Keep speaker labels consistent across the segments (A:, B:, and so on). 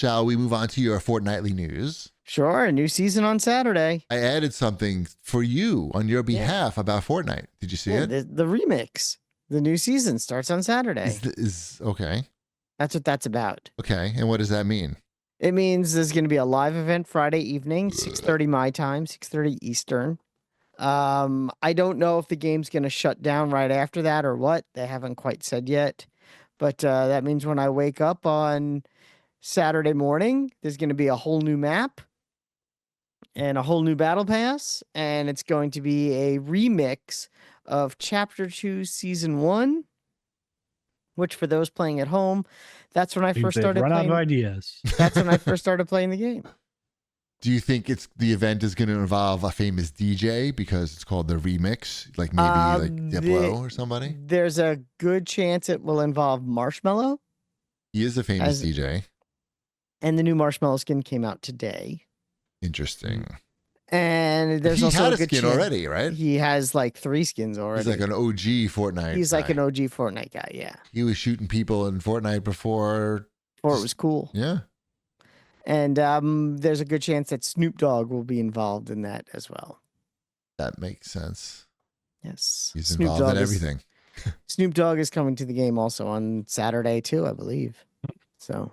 A: shall we move on to your fortnightly news?
B: Sure, a new season on Saturday.
A: I added something for you on your behalf about Fortnite. Did you see it?
B: The remix. The new season starts on Saturday.
A: Is okay.
B: That's what that's about.
A: Okay, and what does that mean?
B: It means there's going to be a live event Friday evening, 6:30 my time, 6:30 Eastern. I don't know if the game's going to shut down right after that or what. They haven't quite said yet. But that means when I wake up on Saturday morning, there's going to be a whole new map and a whole new battle pass, and it's going to be a remix of Chapter 2 Season 1, which for those playing at home, that's when I first started
C: run
B: playing.
C: Out of ideas.
B: That's when I first started playing the game.
A: Do you think the event is going to involve a famous DJ because it's called the remix, like maybe like Diplo or somebody?
B: There's a good chance it will involve Marshmello.
A: He is a famous DJ.
B: And the new Marshmello skin came out today.
A: Interesting.
B: And there's
A: he
B: also
A: had
B: a good
A: skin
B: chance
A: already, right?
B: He has like 3 skins already.
A: He's like an OG Fortnite.
B: He's like an OG Fortnite guy, yeah.
A: He was shooting people in Fortnite before
B: it was cool.
A: Yeah.
B: And there's a good chance that Snoop Dogg will be involved in that as well.
A: That makes sense.
B: Yes.
A: He's involved in everything.
B: Snoop Dogg is coming to the game also on Saturday too, I believe. So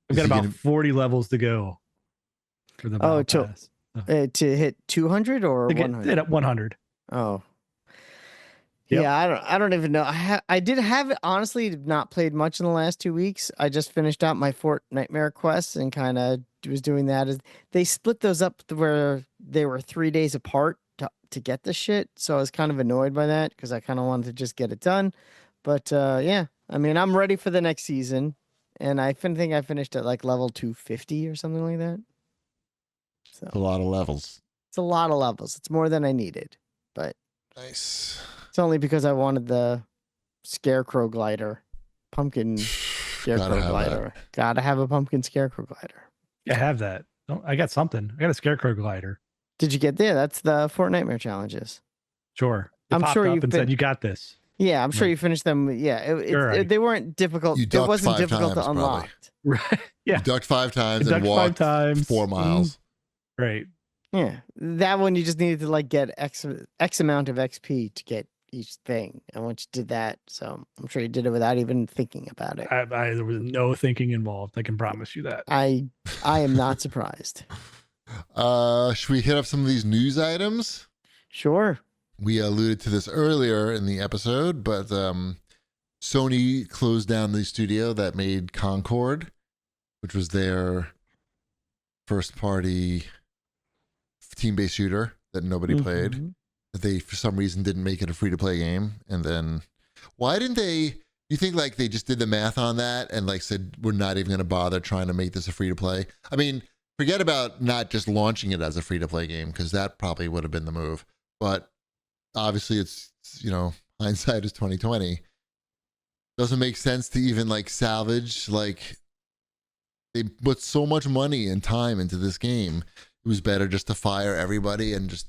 C: we've got about 40 levels to go for the battle pass.
B: To hit 200 or 100?
C: Hit at 100.
B: Oh.
C: Yep.
B: Yeah, I don't even know. I did have it, honestly, not played much in the last 2 weeks. I just finished out my Fort Nightmare quests and kind of was doing that. They split those up to where they were 3 days apart to get the shit. So I was kind of annoyed by that because I kind of wanted to just get it done. But yeah, I mean, I'm ready for the next season. And I think I finished at like level 250 or something like that. So
A: a lot of levels.
B: It's a lot of levels. It's more than I needed. But
A: nice.
B: It's only because I wanted the scarecrow glider, pumpkin scarecrow glider. Gotta have a pumpkin scarecrow glider.
C: I have that. I got something. I got a scarecrow glider.
B: Did you get there? That's the Fort Nightmare challenges.
C: Sure.
B: I'm sure you
C: said you got this.
B: Yeah, I'm sure you finished them. Yeah, they weren't difficult. It wasn't difficult to unlock.
C: Right. Yeah.
A: You ducked 5 times and walked 4 miles.
C: Right.
B: Yeah, that one you just needed to like get X amount of XP to get each thing, and once you did that, so I'm sure you did it without even thinking about it.
C: There was no thinking involved. I can promise you that.
B: I am not surprised.
A: Should we hit up some of these news items?
B: Sure.
A: We alluded to this earlier in the episode, but Sony closed down the studio that made Concord, which was their first-party team-based shooter that nobody played. That they, for some reason, didn't make it a free-to-play game. And then, why didn't they? You think like they just did the math on that and like said we're not even going to bother trying to make this a free-to-play? I mean, forget about not just launching it as a free-to-play game because that probably would have been the move. But obviously, it's hindsight is 2020. Doesn't make sense to even like salvage. Like they put so much money and time into this game. It was better just to fire everybody and just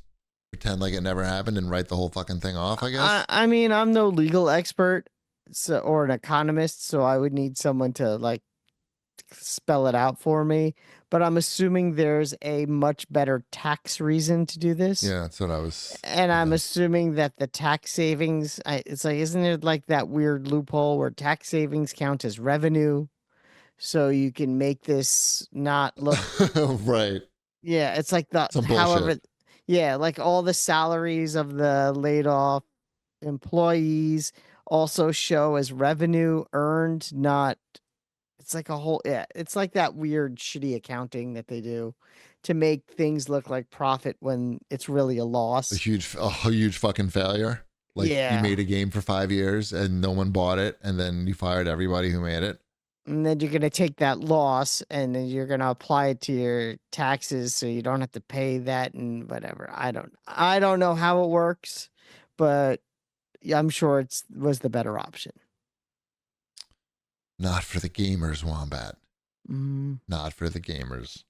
A: pretend like it never happened and write the whole fucking thing off, I guess.
B: I mean, I'm no legal expert or an economist, so I would need someone to like spell it out for me. But I'm assuming there's a much better tax reason to do this.
A: Yeah, that's what I was.
B: And I'm assuming that the tax savings, it's like, isn't there like that weird loophole where tax savings count as revenue? So you can make this not look
A: right.
B: Yeah, it's like like all the salaries of the laid off employees also show as revenue earned, not. It's like it's like that weird shitty accounting that they do to make things look like profit when it's really a loss.
A: A huge fucking failure. Like you made a game for 5 years and no one bought it, and then you fired everybody who made it.
B: And then you're going to take that loss and then you're going to apply it to your taxes so you don't have to pay that and whatever. I don't know how it works, but I'm sure it was the better option.
A: Not for the gamers, Wombat.
B: Mm.
A: Not for the gamers.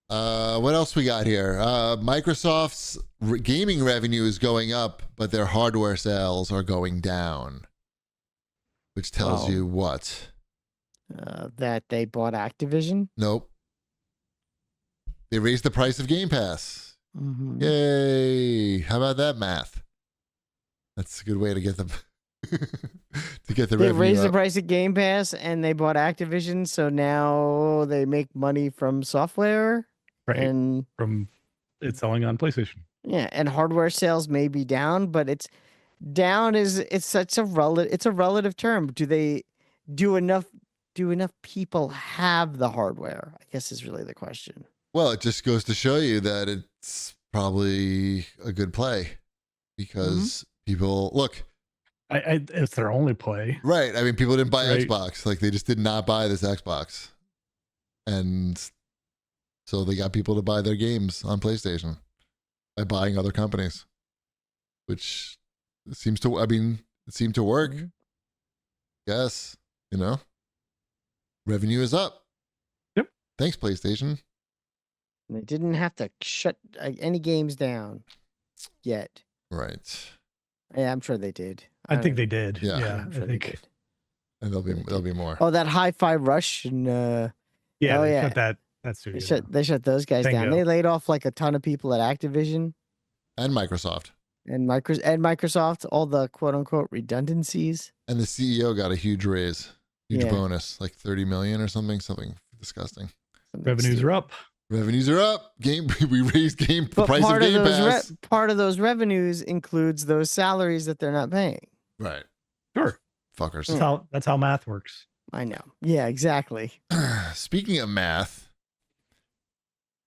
A: What else we got here? Microsoft's gaming revenue is going up, but their hardware sales are going down. Which tells you what?
B: that they bought Activision.
A: Nope. They raised the price of Game Pass.
B: Mm-hmm.
A: Yay! How about that math? That's a good way to get them to get the
B: They
A: revenue
B: raised the
A: up.
B: price of Game Pass and they bought Activision, so now they make money from software
C: Right.
B: and
C: From it selling on PlayStation.
B: yeah, and hardware sales may be down, but it's down it's such a relative term. Do enough people have the hardware? I guess is really the question.
A: Well, it just goes to show you that it's probably a good play because people look.
C: It's their only play.
A: Right. I mean, people didn't buy
C: Right.
A: Xbox. Like they just did not buy this Xbox. And so they got people to buy their games on PlayStation by buying other companies, which seems to, it seemed to work.
B: Mhm.
A: Yes. Revenue is up.
C: Yep.
A: Thanks, PlayStation.
B: They didn't have to shut any games down yet.
A: Right.
B: Yeah, I'm sure they did.
C: I think they did.
A: Yeah.
C: Yeah.
B: I'm sure
C: I
B: they
C: think.
B: did.
A: And there'll be more.
B: Oh, that Hi-Fi Rush and
C: Yeah.
B: Oh,
C: They
B: yeah.
C: shut that studio. down.
B: they shut those guys down.
C: Tango.
B: They laid off like a ton of people at Activision
A: And Microsoft.
B: and Microsoft, all the quote unquote redundancies.
A: And the CEO got a huge raise, huge
B: Yeah.
A: bonus, like 30 million or something disgusting.
B: Something
C: Revenues
B: stupid.
C: are up.
A: Revenues are up. We raised the
B: But
A: price of Game Pass.
B: part of those revenues includes those salaries that they're not paying.
A: Right.
C: Sure.
A: Fuckers.
C: That's how math works.
B: I know. Yeah, exactly.
A: Speaking of math,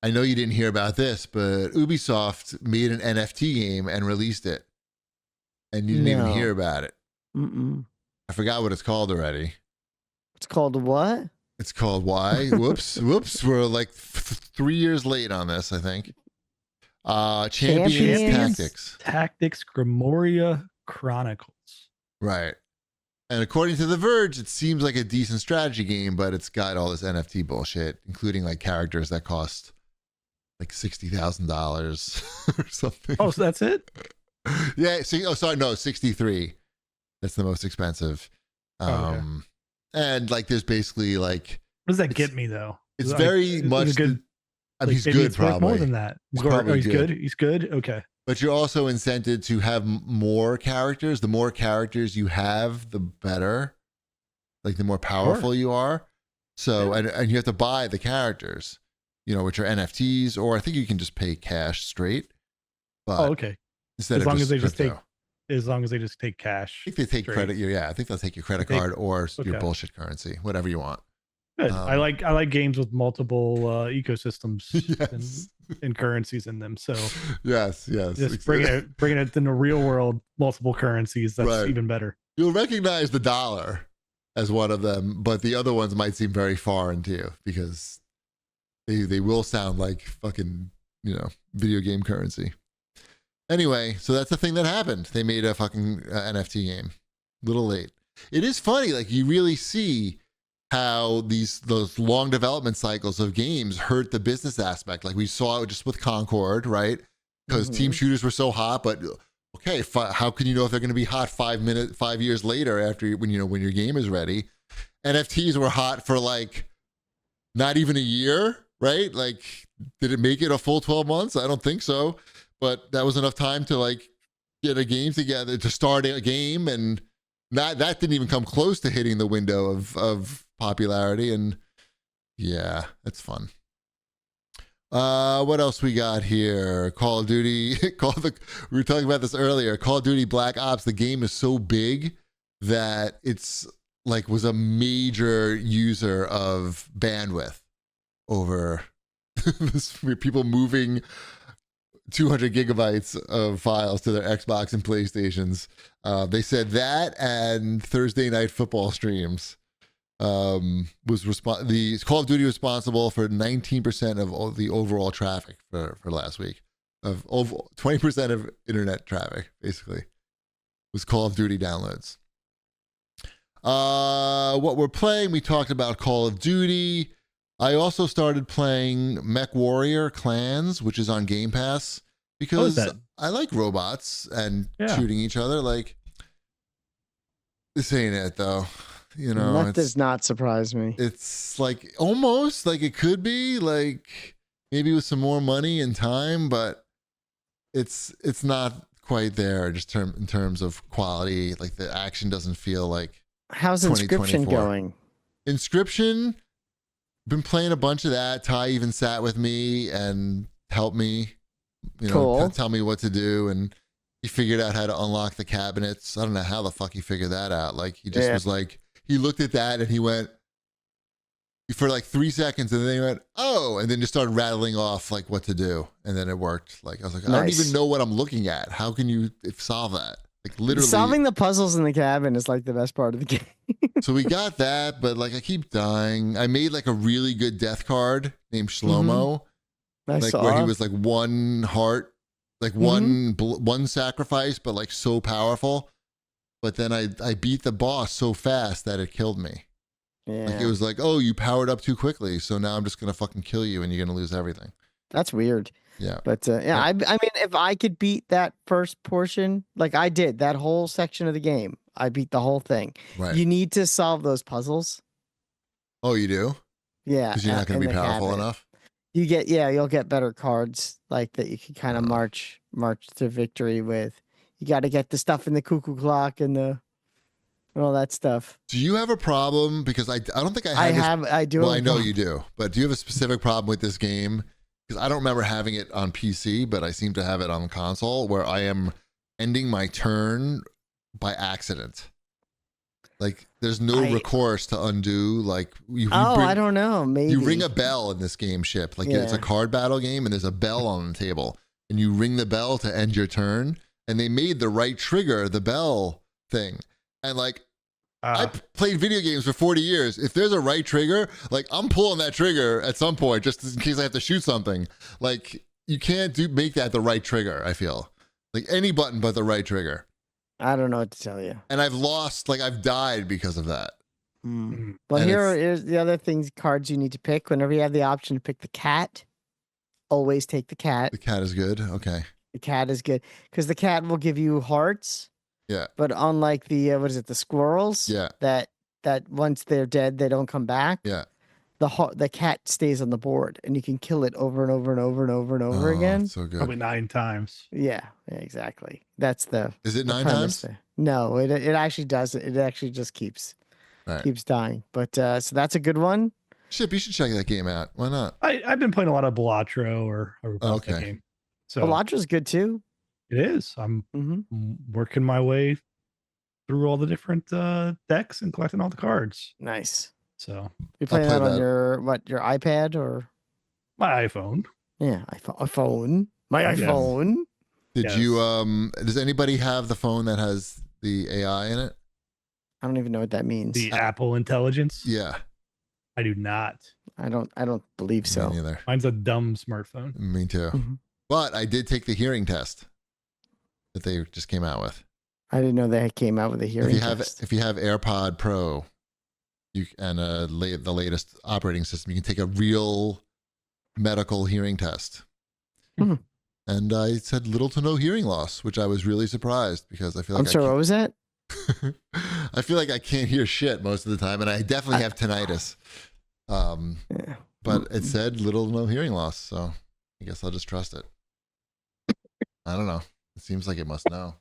A: I know you didn't hear about this, but Ubisoft made an NFT game and released it. And you didn't even
B: No.
A: hear about it.
B: Mm-mm.
A: I forgot what it's called already.
B: It's called what?
A: It's called why? Whoops. We're like 3 years late on this, I think. Champions Tactics.
C: Tactics Grimoria Chronicles.
A: Right. And according to The Verge, it seems like a decent strategy game, but it's got all this NFT bullshit, including like characters that cost like $60,000 or something.
C: Oh, so that's it?
A: Yeah. Sorry. No, 63. That's the most expensive.
C: Okay.
A: And like, there's basically like,
C: What does that get me though?
A: it's
C: Like,
A: very
C: is it
A: much.
C: good.
A: I mean, he's
C: Maybe
A: good,
C: it's worth
A: probably.
C: more than that.
A: He's
C: Oh,
A: probably
C: he's
A: good.
C: good. He's good. Okay.
A: But you're also incented to have more characters. The more characters you have, the better. Like the more powerful you are. So, and you have to buy the characters, which are NFTs, or I think you can just pay cash straight. But
C: okay.
A: instead
C: As long
A: of
C: as they just
A: crypto.
C: As long as they just take cash.
A: I think they take
C: straight.
A: credit. Yeah, I think they'll take your credit
C: They take-
A: card or your
C: okay.
A: bullshit currency, whatever you want.
C: Good. I like games with multiple ecosystems
A: Yes.
C: and currencies in them. So
A: Yes.
C: just bringing it in the real world, multiple currencies. That's
A: Right.
C: even better.
A: You'll recognize the dollar as one of them, but the other ones might seem very foreign to you because they will sound like fucking, video game currency. Anyway, so that's the thing that happened. They made a fucking NFT game. Little late. It is funny, like you really see how those long development cycles of games hurt the business aspect. Like we saw it just with Concord, right? Because team shooters were so hot, but okay, how can you know if they're going to be hot 5 years later after when your game is ready? NFTs were hot for like not even a year, right? Like, did it make it a full 12 months? I don't think so, but that was enough time to like get a game together to start a game, and that didn't even come close to hitting the window of popularity. And yeah, that's fun. What else we got here? Call of Duty. We were talking about this earlier. Call of Duty Black Ops. The game is so big that it's like was a major user of bandwidth over people moving 200 gigabytes of files to their Xbox and PlayStations. They said that and Thursday night football streams the Call of Duty was responsible for 19% of all the overall traffic for last week. Of over 20% of internet traffic, basically, was Call of Duty downloads. What we're playing, we talked about Call of Duty. I also started playing Mechwarrior Clans, which is on Game Pass, because I like robots and shooting each other. Like, this ain't it, though. You know,
B: that does not surprise me.
A: It's like almost like it could be like maybe with some more money and time, but it's not quite there just in terms of quality. Like the action doesn't feel like.
B: How's Inscryption going?
A: Inscryption, been playing a bunch of that. Ty even sat with me and helped me, tell me what to do, and he figured out how to unlock the cabinets. I don't know how the fuck he figured that out. Like he just was like, he looked at that and he went for like 3 seconds, and then he went, oh, and then just started rattling off like what to do, and then it worked. Like I was like, I don't even know what I'm looking at. How can you solve that? Like literally
B: solving the puzzles in the cabin is like the best part of the game.
A: So we got that, but like I keep dying. I made like a really good death card named Shlomo, where he was like one heart, like one sacrifice, but like so powerful. But then I beat the boss so fast that it killed me. Yeah. Like it was like, oh, you powered up too quickly, so now I'm just gonna fucking kill you and you're gonna lose everything.
B: That's weird.
A: Yeah.
B: But I mean, if I could beat that first portion, like I did, that whole section of the game, I beat the whole thing. Right. You need to solve those puzzles.
A: Oh, you do?
B: Yeah.
A: Because you're not going to be powerful enough?
B: You'll get better cards like that you can kind of march to victory with. You got to get the stuff in the cuckoo clock and all that stuff.
A: Do you have a problem? Because I don't think I do. Well, I know you do. But do you have a specific problem with this game? Because I don't remember having it on PC, but I seem to have it on console where I am ending my turn by accident. Like there's no recourse to undo. Like
B: I don't know. Maybe
A: you ring a bell in this game, Ship. Like it's a card battle game, and there's a bell on the table, and you ring the bell to end your turn. And they made the right trigger, the bell thing, and like. I played video games for 40 years. If there's a right trigger, like I'm pulling that trigger at some point just in case I have to shoot something. Like you can't make that the right trigger, I feel. Like any button but the right trigger.
B: I don't know what to tell you.
A: And I've died because of that.
B: Well, here's the other cards you need to pick. Whenever you have the option to pick the cat, always take the cat.
A: The cat is good? Okay.
B: The cat is good because the cat will give you hearts.
A: Yeah.
B: But unlike the the squirrels, that once they're dead, they don't come back.
A: Yeah.
B: The cat stays on the board, and you can kill it over and over and over and over and over again.
A: So good.
C: Probably 9 times.
B: Yeah, exactly. That's the.
A: Is it 9 times?
B: No, it actually doesn't. It actually just keeps dying. But so that's a good one.
A: Ship, you should check that game out. Why not?
C: I've been playing a lot of Balatro or that game. So
B: Balatro's good too.
C: It is. I'm working my way through all the different decks and collecting all the cards.
B: Nice.
C: So
B: you playing that on your iPad or
C: my iPhone?
B: Yeah, iPhone. My iPhone.
A: Did you does anybody have the phone that has the AI in it?
B: I don't even know what that means.
C: The Apple Intelligence?
A: Yeah.
C: I do not.
B: I don't believe so.
A: Me neither.
C: Mine's a dumb smartphone.
A: Me too. But I did take the hearing test that they just came out with.
B: I didn't know they came out with a hearing test.
A: If you have AirPod Pro, and the latest operating system, you can take a real medical hearing test. And I said little to no hearing loss, which I was really surprised because I feel like
B: what was that?
A: I feel like I can't hear shit most of the time, and I definitely have tinnitus. But it said little to no hearing loss, so I guess I'll just trust it. I don't know. It seems like it must know.